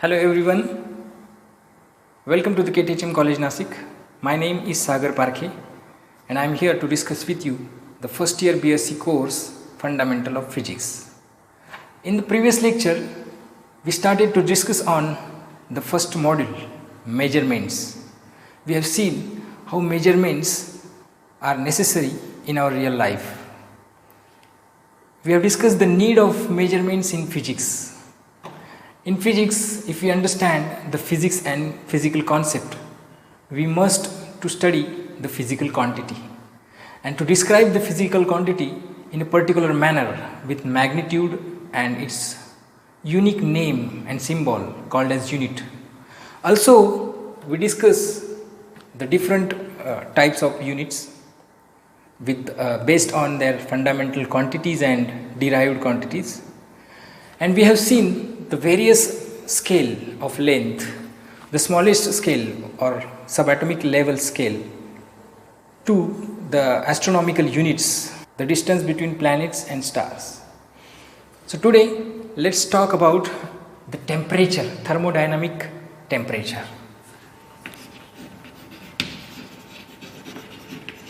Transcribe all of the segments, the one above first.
Hello everyone, welcome to the KTHM College Nasik. My name is Sagar Parkhe and I am here to discuss with you the first year BSc course Fundamental of Physics. In the previous lecture, we started to discuss on the first module, measurements. We have seen how measurements are necessary in our real life. We have discussed the need of measurements in physics. In physics, if we understand the physics and physical concept, we must to study the physical quantity and to describe the physical quantity in a particular manner with magnitude and its unique name and symbol called as unit. Also, we discuss the different types of units with based on their fundamental quantities and derived quantities, and we have seen the various scale of length, the smallest scale or subatomic level scale to the astronomical units, the distance between planets and stars. So today let's talk about the temperature, thermodynamic temperature.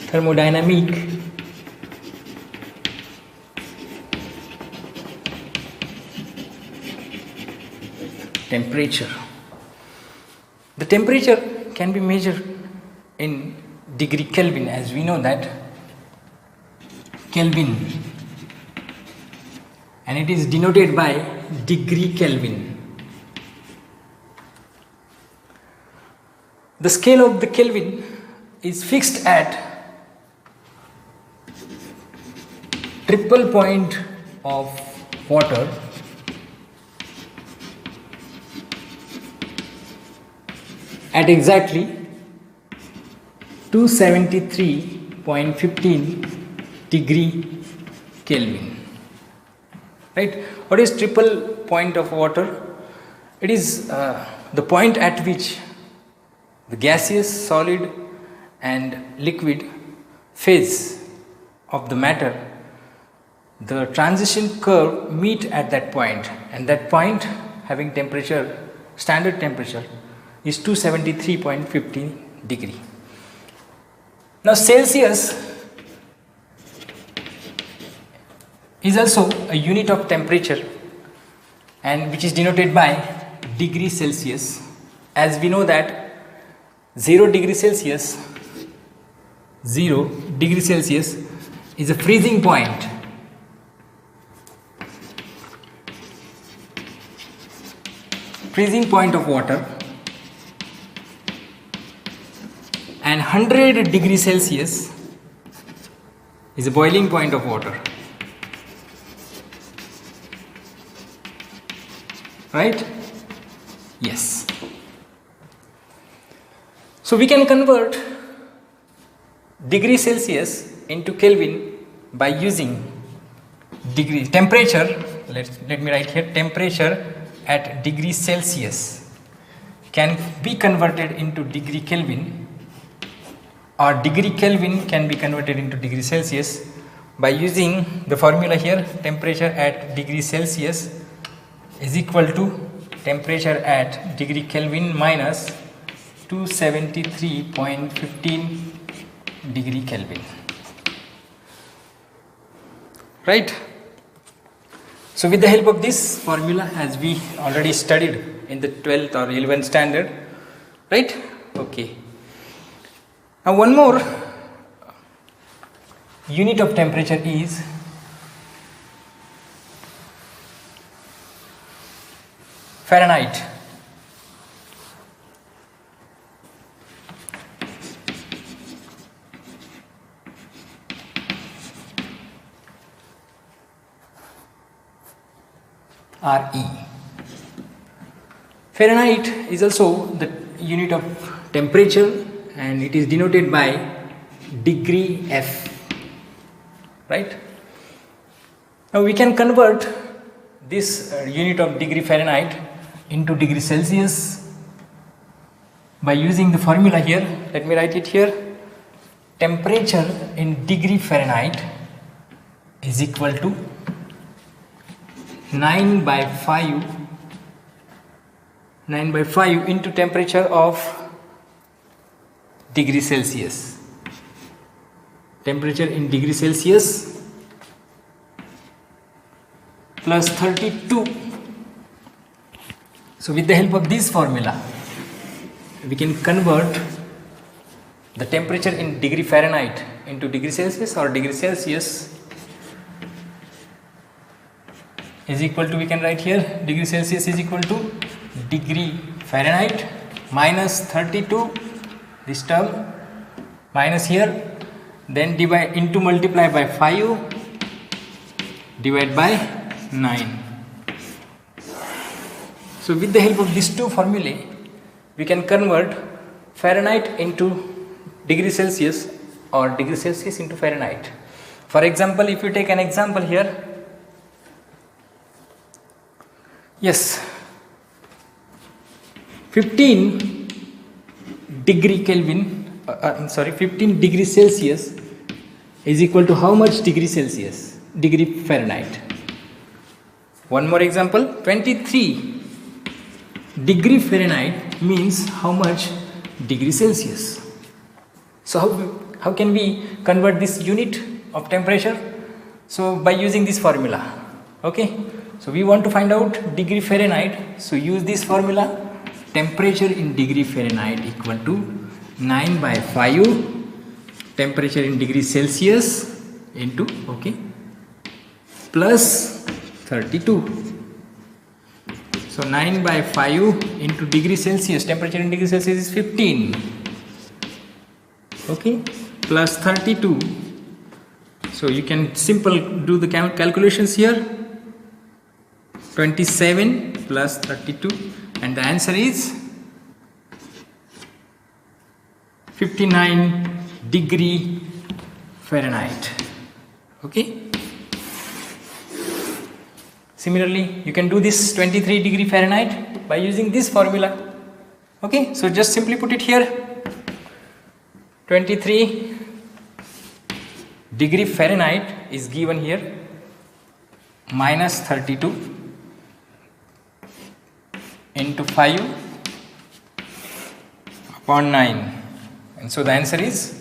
Thermodynamic temperature. The temperature can be measured in degree Kelvin, as we know that Kelvin, and it is denoted by degree Kelvin. The scale of the Kelvin is fixed at triple point of water at exactly 273.15 degree Kelvin. Right? What is triple point of water? It is the point at which the gaseous, solid and liquid phase of the matter, the transition curve meet at that point, and that point having temperature, standard temperature is 273.15 degree. Now Celsius is also a unit of temperature and which is denoted by degree Celsius, as we know that 0 degree Celsius is a freezing point. Freezing point of water, and 100 degrees Celsius is a boiling point of water. Right? Yes. So we can convert degree Celsius into Kelvin by using degree temperature. Let me write here, temperature at degree Celsius can be converted into degree Kelvin, or degree Kelvin can be converted into degree Celsius by using the formula here. Temperature at degree Celsius is equal to temperature at degree Kelvin minus 273.15 degree Kelvin. Right? So with the help of this formula, as we already studied in the 12th or 11th standard, right? Okay. Now one more unit of temperature is Fahrenheit. RE. Fahrenheit is also the unit of temperature and it is denoted by degree F. Right? Now we can convert this unit of degree Fahrenheit into degree Celsius by using the formula here. Let me write it here. Temperature in degree Fahrenheit is equal to 9 by 5 9 by 5 into temperature of degree Celsius. Temperature in degree Celsius plus 32. So with the help of this formula, we can convert the temperature in degree Fahrenheit into degree Celsius, or degree Celsius is equal to, we can write here, degree Celsius is equal to degree Fahrenheit minus 32, this term minus here, then divide into multiply by 5, divide by 9. So with the help of these two formulae, we can convert Fahrenheit into degree Celsius or degree Celsius into Fahrenheit. For example, if you take an example here, yes, 15 degree Kelvin, 15 degree Celsius is equal to how much degree Celsius? Degree Fahrenheit. One more example, 23 degree Fahrenheit means how much degree Celsius? So how can we convert this unit of temperature? So by using this formula, okay. So we want to find out degree Fahrenheit, so use this formula, temperature in degree Fahrenheit equal to 9 by 5 temperature in degree Celsius into, okay, plus 32. So 9 by 5 into degree Celsius, temperature in degree Celsius is 15, okay, plus 32. So you can simple do the calculations here, 27 plus 32, and the answer is 59 degree Fahrenheit, okay. Similarly, you can do this 23 degree Fahrenheit by using this formula, okay. So just simply put it here, 23 degree Fahrenheit is given here, minus 32 into 5 upon 9, and so the answer is,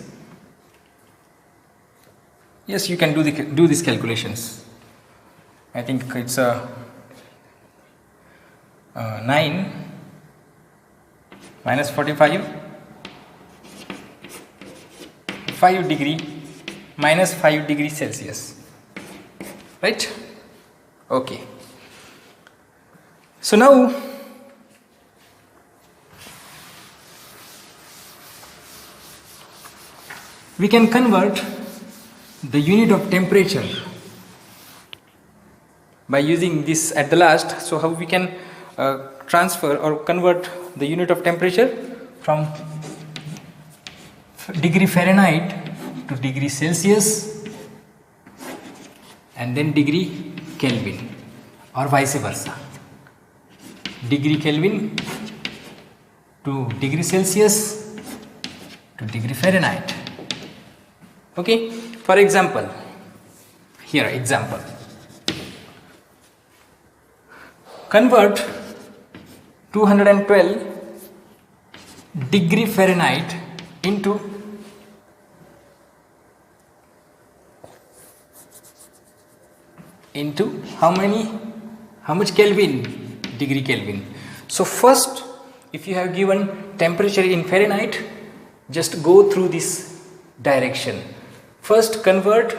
yes, you can do these calculations. I think it's 9 minus 45, 5 degree minus 5 degree Celsius, right? Okay. So now we can convert the unit of temperature by using this at the last. So how we can transfer or convert the unit of temperature from degree Fahrenheit to degree Celsius and then degree Kelvin, or vice versa, degree Kelvin to degree Celsius to degree Fahrenheit, okay. For example, here example, convert 212 degree Fahrenheit into how much Kelvin? Degree Kelvin. So first, if you have given temperature in Fahrenheit, just go through this direction. First convert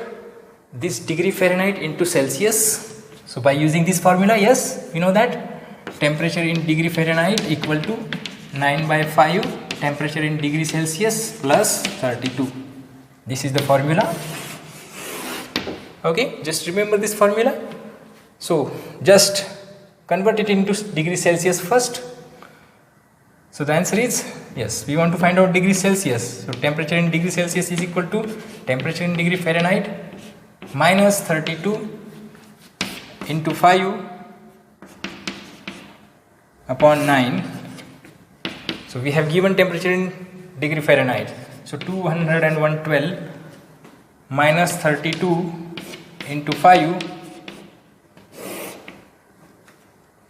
this degree Fahrenheit into Celsius. So by using this formula, yes, you know that temperature in degree Fahrenheit equal to 9 by 5 temperature in degree Celsius plus 32. This is the formula, okay. Just remember this formula. So just convert it into degree Celsius first. So the answer is, yes, we want to find out degree Celsius. So temperature in degree Celsius is equal to temperature in degree Fahrenheit minus 32 into 5 upon 9. So we have given temperature in degree Fahrenheit. So 212 minus 32 into 5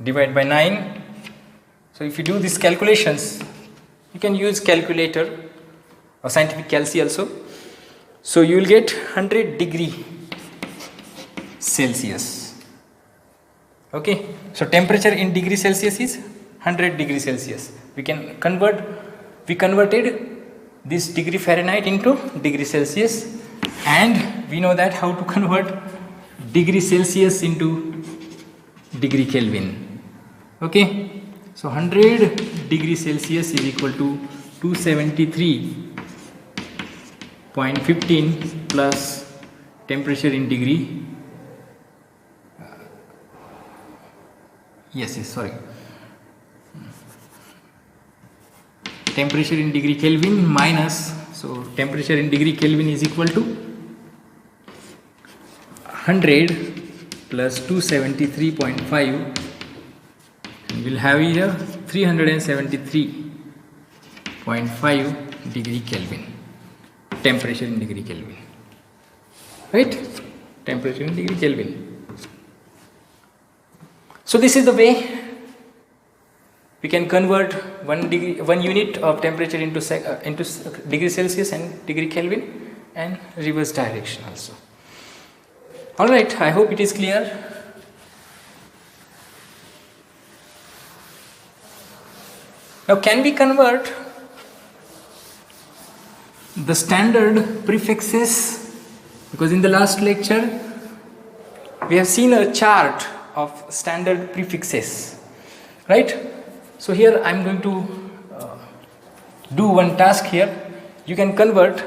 divide by 9. So if you do these calculations, you can use calculator or scientific calci also. So you will get 100 degree Celsius. Okay, so temperature in degree Celsius is 100 degree Celsius. We converted this degree Fahrenheit into degree Celsius, and we know that how to convert degree Celsius into degree Kelvin. Okay, so 100 degree Celsius is equal to 273.15 plus temperature in degree temperature in degree Kelvin minus, so temperature in degree Kelvin is equal to 100 plus 273.5, and we'll have here 373.5 degree Kelvin, temperature in degree Kelvin, right? Temperature in degree Kelvin. So this is the way we can convert 1 unit of temperature into degree Celsius and degree Kelvin, and reverse direction also. Alright, I hope it is clear. Now can we convert the standard prefixes? Because in the last lecture we have seen a chart of standard prefixes, right? So here I am going to do one task here. You can convert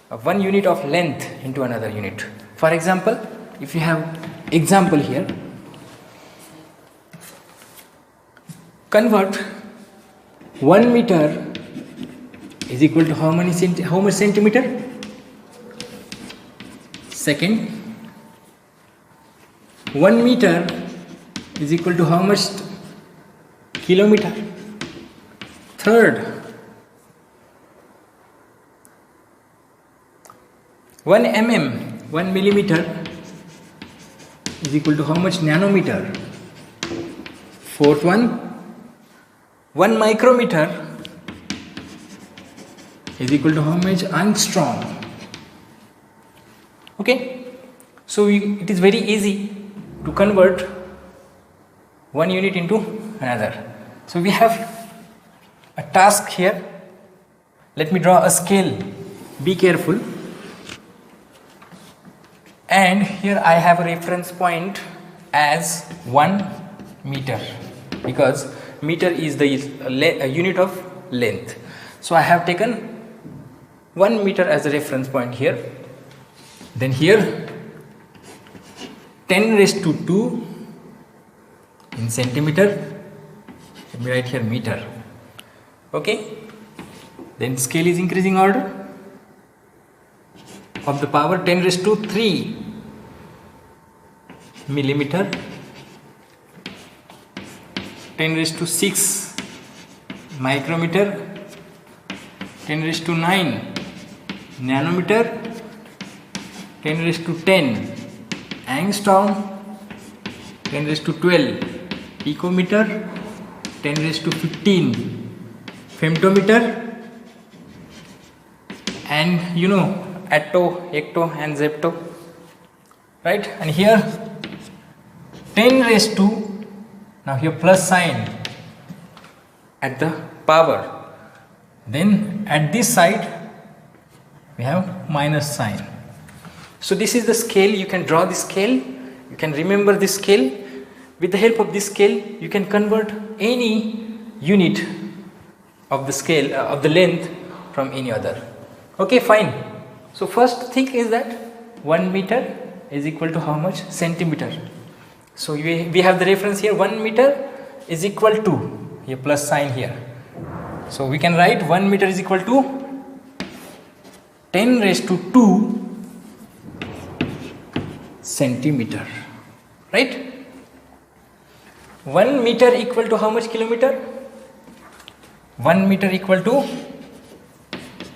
1 unit of length into another unit. For example, if you have example here, convert 1 meter is equal to how much centimeter? Second, 1 meter is equal to how much kilometer? Third, 1 mm, 1 millimeter is equal to how much nanometer? Fourth one, 1 micrometer is equal to how much angstrom? Okay, so it is very easy to convert 1 unit into another. So we have a task here. Let me draw a scale. Be careful. And here I have a reference point as 1 meter, because meter is the unit of length. So I have taken 1 meter as a reference point here. Then here 10 raised to 2 in centimeter. Let me write here meter. Okay. Then scale is increasing order of the power 10 raised to 3 millimeter, 10 raised to 6 micrometer, 10 raised to 9 nanometer, 10 raised to 10 angstrom, 10 raised to 12 picometer, 10 raised to 15 femtometer, and you know atto, hecto and zepto, right? And here 10 raised to, now here plus sign at the power, then at this side we have minus sign. So this is the scale. You can draw the scale, you can remember this scale. With the help of this scale you can convert any unit of the scale of the length from any other. Okay, fine. So first thing is that 1 meter is equal to how much centimeter. So we have the reference here, 1 meter is equal to, here plus sign here. So we can write 1 meter is equal to 10 raised to 2 centimeter, right? 1 meter equal to how much kilometer? 1 meter equal to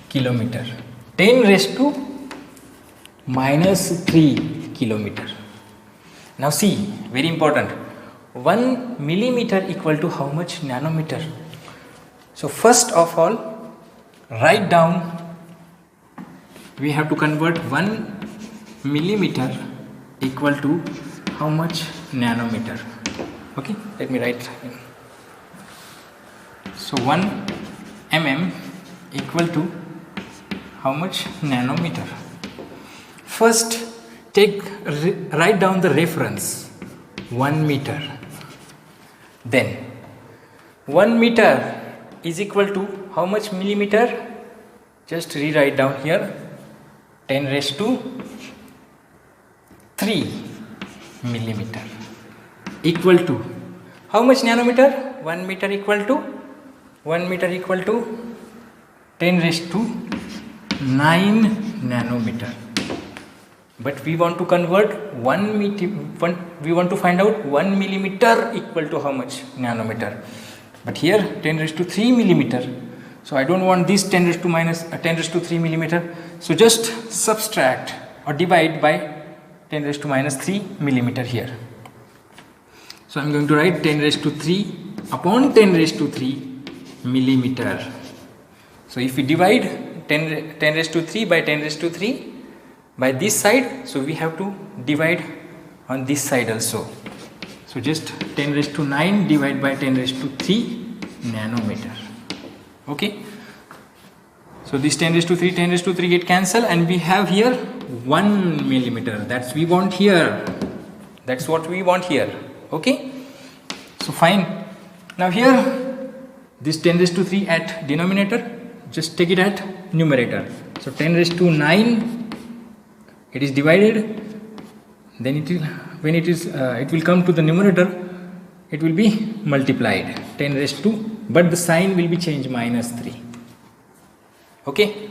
kilometer. 10 raised to minus 3 kilometer. Now see, very important. 1 millimeter equal to how much nanometer? So first of all, write down, we have to convert 1 millimeter equal to how much nanometer. Okay, let me write in. So 1 mm equal to how much nanometer? First write down the reference, 1 meter. Then 1 meter is equal to how much millimeter? Just rewrite down here, 10 raised to 3 millimeter equal to how much nanometer? 1 meter equal to 10 raised to 9 nanometer. But we want to convert we want to find out 1 millimeter equal to how much nanometer. But here 10 raised to 3 millimeter. So I don't want this 10 raised to 3 millimeter. So just subtract or divide by 10 raised to minus 3 millimeter here. So I am going to write 10 raised to 3 upon 10 raised to 3 millimeter. So if we divide 10 raised to 3 by 10 raised to 3 by this side, so we have to divide on this side also. So just 10 raised to 9 divided by 10 raised to 3 nanometer. Okay. So this 10 raised to 3, 10 raised to 3 get cancelled, and we have here 1 millimeter. That's we want here. That's what we want here. Okay. So fine. Now here this 10 raised to 3 at denominator, just take it at numerator. So 10 raised to 9, it is divided, then it will, when it will come to the numerator, it will be multiplied, 10 raised to, but the sign will be changed, minus 3. Okay.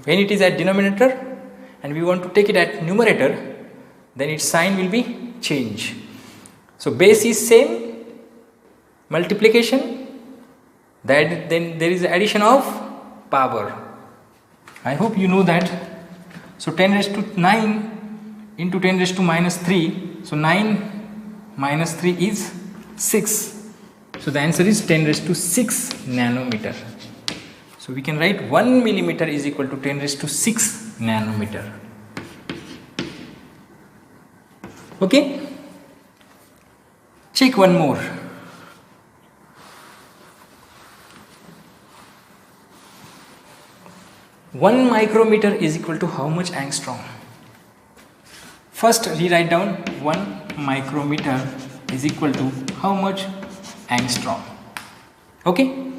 When it is at denominator and we want to take it at numerator, then its sign will be changed. So base is same, multiplication, then there is addition of power. I hope you know that. So 10 raised to 9 into 10 raised to minus 3. So 9 minus 3 is 6. So the answer is 10 raised to 6 nanometer. So we can write 1 millimeter is equal to 10 raised to 6 nanometer. Okay. Check one more. One micrometer is equal to how much angstrom? First rewrite down 1 micrometer is equal to how much angstrom. Okay.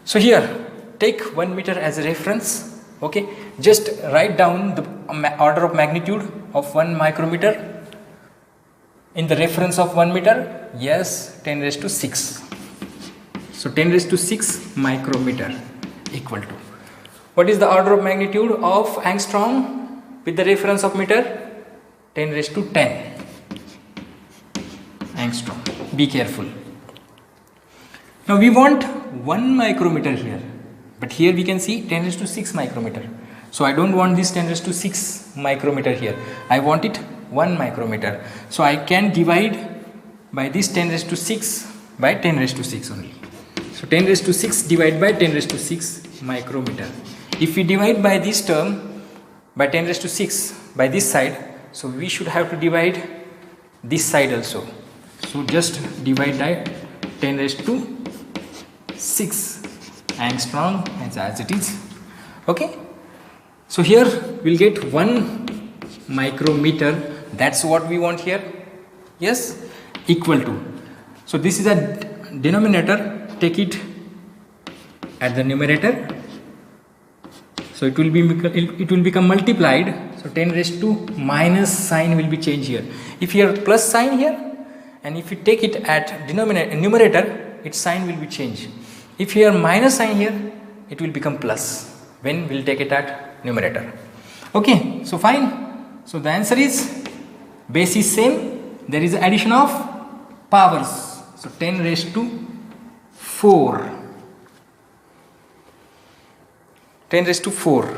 So here take 1 meter as a reference. Okay. Just write down the order of magnitude of 1 micrometer in the reference of 1 meter. Yes, 10 raised to 6. So 10 raised to 6 micrometer equal to. What is the order of magnitude of angstrom with the reference of meter? 10 raised to 10 angstrom. Be careful. Now we want 1 micrometer here, but here we can see 10 raised to 6 micrometer. So I don't want this 10 raised to 6 micrometer here. I want it 1 micrometer. So I can divide by this 10 raised to 6 by 10 raised to 6 only. So 10 raised to 6 divided by 10 raised to 6 micrometer. If we divide by this term by 10 raised to 6 by this side, so we should have to divide this side also. So just divide by 10 raised to 6 angstrom as it is. Okay. So here we'll get 1 micrometer. That's what we want here. Yes, equal to. So this is a denominator. Take it at the numerator. So it will become multiplied. So 10 raised to minus sign will be changed here. If here plus sign here, and if you take it at numerator, its sign will be changed. If here minus sign here, it will become plus when we'll take it at numerator. Okay, so fine. So the answer is base is same. There is addition of powers. So 10 raised to 4. 10 raised to 4.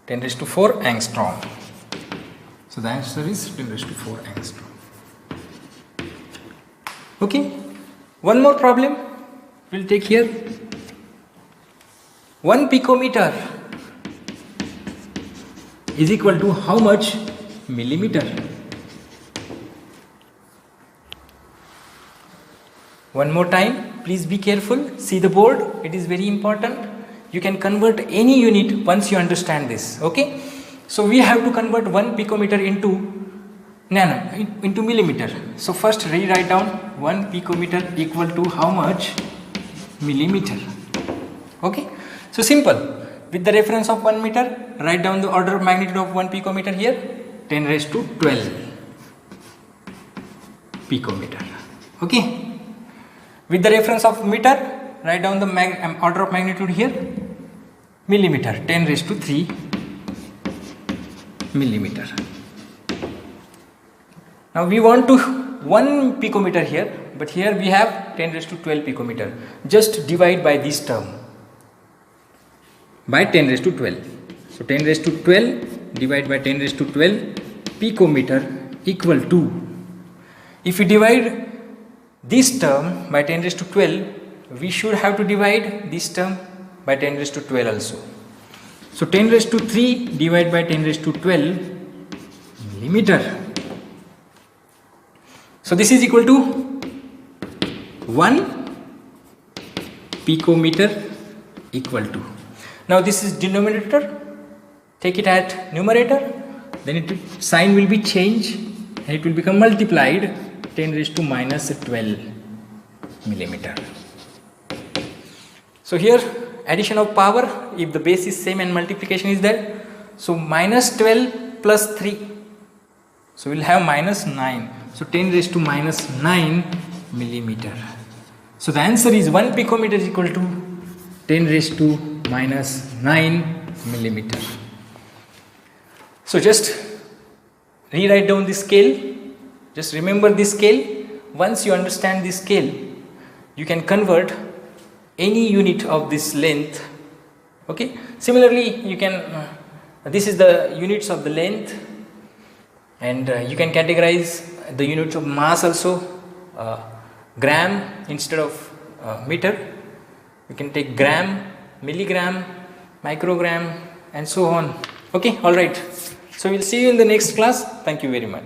10 raised to 4 angstrom. So the answer is 10 raised to 4 angstrom. Okay, one more problem we'll take here. 1 picometer is equal to how much millimeter? One more time, please be careful, see the board, it is very important. You can convert any unit once you understand this, okay? So we have to convert 1 picometer into millimeter. So first rewrite down 1 picometer equal to how much millimeter, okay? So simple, with the reference of 1 meter, write down the order of magnitude of 1 picometer here, 10 raised to 12 picometer, okay? With the reference of meter, write down the order of magnitude here, millimeter, 10 raised to 3 millimeter. Now we want to 1 picometer here, but here we have 10 raised to 12 picometer. Just divide by this term by 10 raised to 12. So 10 raised to 12 divide by 10 raised to 12 picometer equal to, if we divide this term by 10 raised to 12, we should have to divide this term by 10 raised to 12 also. So 10 raised to 3 divided by 10 raised to 12 millimeter. So this is equal to 1 picometer equal to. Now this is denominator, take it at numerator, then sign will be changed and it will become multiplied 10 raised to minus 12 millimeter. So here addition of power, if the base is same and multiplication is there, so minus 12 plus 3, so we will have minus 9, so 10 raised to minus 9 millimeter. So the answer is 1 picometer is equal to 10 raised to minus 9 millimeter. So just rewrite down the scale. Just remember this scale. Once you understand this scale, you can convert any unit of this length, okay? Similarly, you can, this is the units of the length, and you can categorize the units of mass also, gram instead of meter. You can take gram, milligram, microgram and so on, okay? Alright, so we'll see you in the next class. Thank you very much.